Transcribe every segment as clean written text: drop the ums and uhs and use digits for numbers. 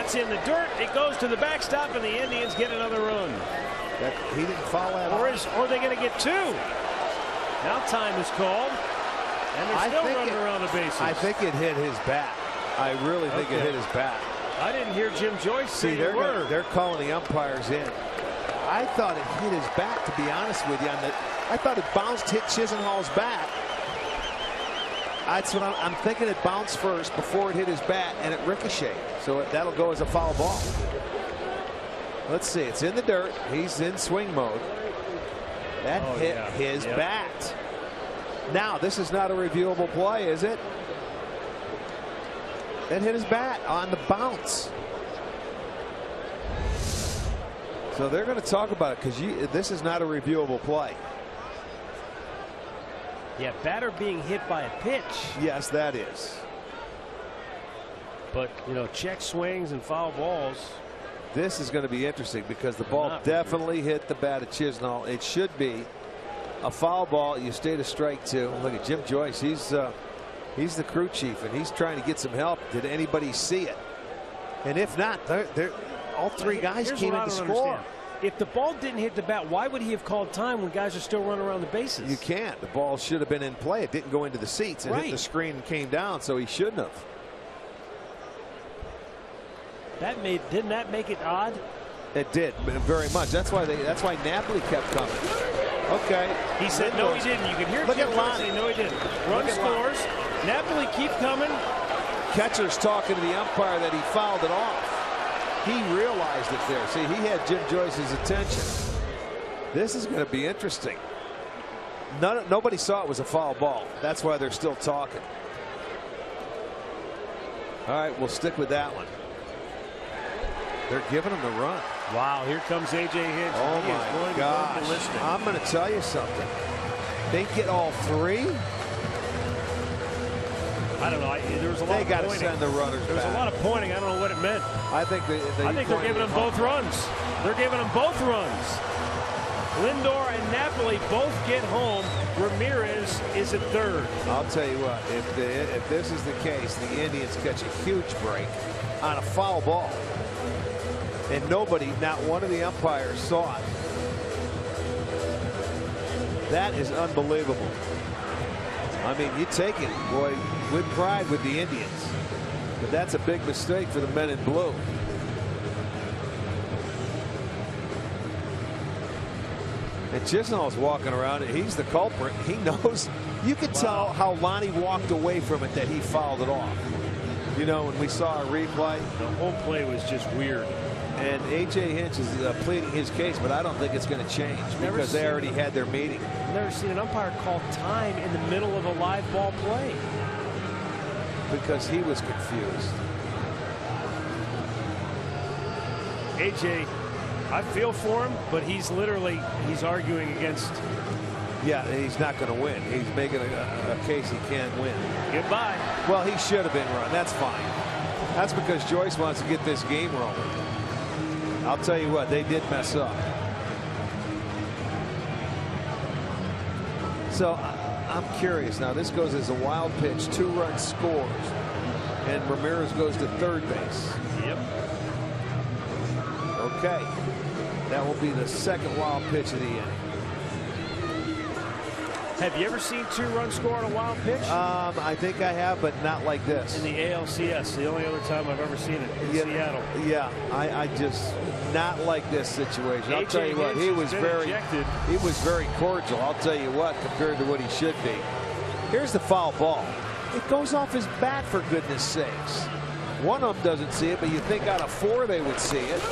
That's in the dirt. It goes to the backstop, and the Indians get another run. He didn't foul that or are they going to get 2? Now time is called, and they're still running around the bases. I think it hit his bat. I really think it hit his bat. I didn't hear Jim Joyce say a word. They're calling the umpires in. I thought it hit his bat, to be honest with you. I thought it bounced, hit Chisenhall's bat. That's what I'm thinking. It bounced first before it hit his bat, and it ricocheted. So that'll go as a foul ball. Let's see. It's in the dirt. He's in swing mode. That hit his bat. Now, this is not a reviewable play, is it? That hit his bat on the bounce. So they're going to talk about it because this is not a reviewable play. Yeah, batter being hit by a pitch. Yes, that is. But, you know, check swings and foul balls. This is going to be interesting because the ball definitely hit the bat of Chisenhall. It should be a foul ball. You stay to strike 2. Look at Jim Joyce. He's the crew chief, and he's trying to get some help. Did anybody see it? And if not, all 3 guys came in to score. If the ball didn't hit the bat, why would he have called time when guys are still running around the bases? You can't. The ball should have been in play. It didn't go into the seats. It hit the screen and came down, so he shouldn't have. Didn't that make it odd? It did very much. That's why Napoli kept coming. Okay. He said no, he didn't. You can hear Jim say no, he didn't. Run scores. Napoli keep coming. Catcher's talking to the umpire that he fouled it off. He realized it there. See, he had Jim Joyce's attention. This is going to be interesting. Nobody saw it was a foul ball. That's why they're still talking. All right, we'll stick with that one. They're giving him the run. Wow, here comes A.J. Hinch. Oh, my gosh. I'm going to tell you something. They get all 3? I don't know. There was a lot of pointing. They got to send the runners back. There was a lot of pointing. I don't know what it meant. I think they're giving them both runs. They're giving them both runs. Lindor and Napoli both get home. Ramirez is at 3rd. I'll tell you what. If this is the case, the Indians catch a huge break on a foul ball. And not one of the umpires saw it. That is unbelievable. I mean, you take it, boy, with pride with the Indians. But that's a big mistake for the men in blue. And Chisenhall's walking around, and he's the culprit. He knows. You could tell how Lonnie walked away from it that he fouled it off. You know, when we saw a replay. The whole play was just weird. And A.J. Hinch is pleading his case, but I don't think it's going to change because they already had their meeting. I've never seen an umpire call time in the middle of a live ball play. Because he was confused. A.J., I feel for him, but he's arguing against. Yeah, he's not going to win. He's making a case he can't win. Goodbye. Well, he should have been run. That's fine. That's because Joyce wants to get this game rolling. I'll tell you what, they did mess up. So I'm curious. Now, this goes as a wild pitch. 2-run scores. And Ramirez goes to 3rd base. Yep. Okay. That will be the 2nd wild pitch of the inning. Have you ever seen 2-run score on a wild pitch? I think I have, but not like this. In the ALCS, the only other time I've ever seen it in Seattle. Yeah, I just not like this situation. I'll tell you what, he was very cordial. I'll tell you what, compared to what he should be. Here's the foul ball. It goes off his bat, for goodness sakes. One of them doesn't see it, but you think out of 4 they would see it.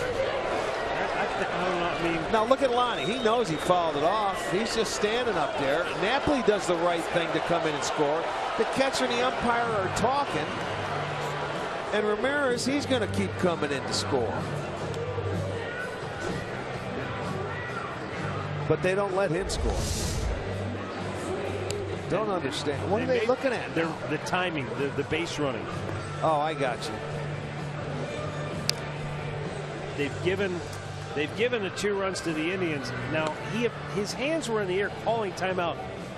Now look at Lonnie. He knows he fouled it off. He's just standing up there. Napoli does the right thing to come in and score. The catcher and the umpire are talking. And Ramirez, he's going to keep coming in to score. But they don't let him score. Don't understand. What are they looking at? The timing, the base running. Oh, I got you. They've given the 2 runs to the Indians. Now, his hands were in the air calling timeout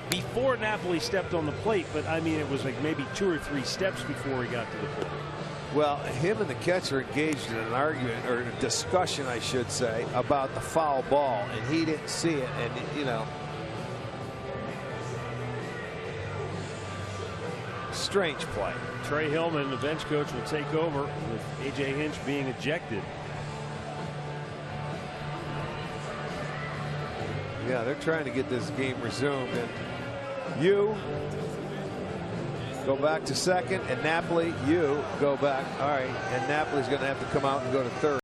before Napoli stepped on the plate, but I mean, it was like maybe 2 or 3 steps before he got to the plate. Well, him and the catcher engaged in an argument, or a discussion, I should say, about the foul ball, and he didn't see it. And, you know, strange play. Trey Hillman, the bench coach, will take over with A.J. Hinch being ejected. Yeah, they're trying to get this game resumed. And you go back to second, and Napoli, you go back. All right, and Napoli's going to have to come out and go to third.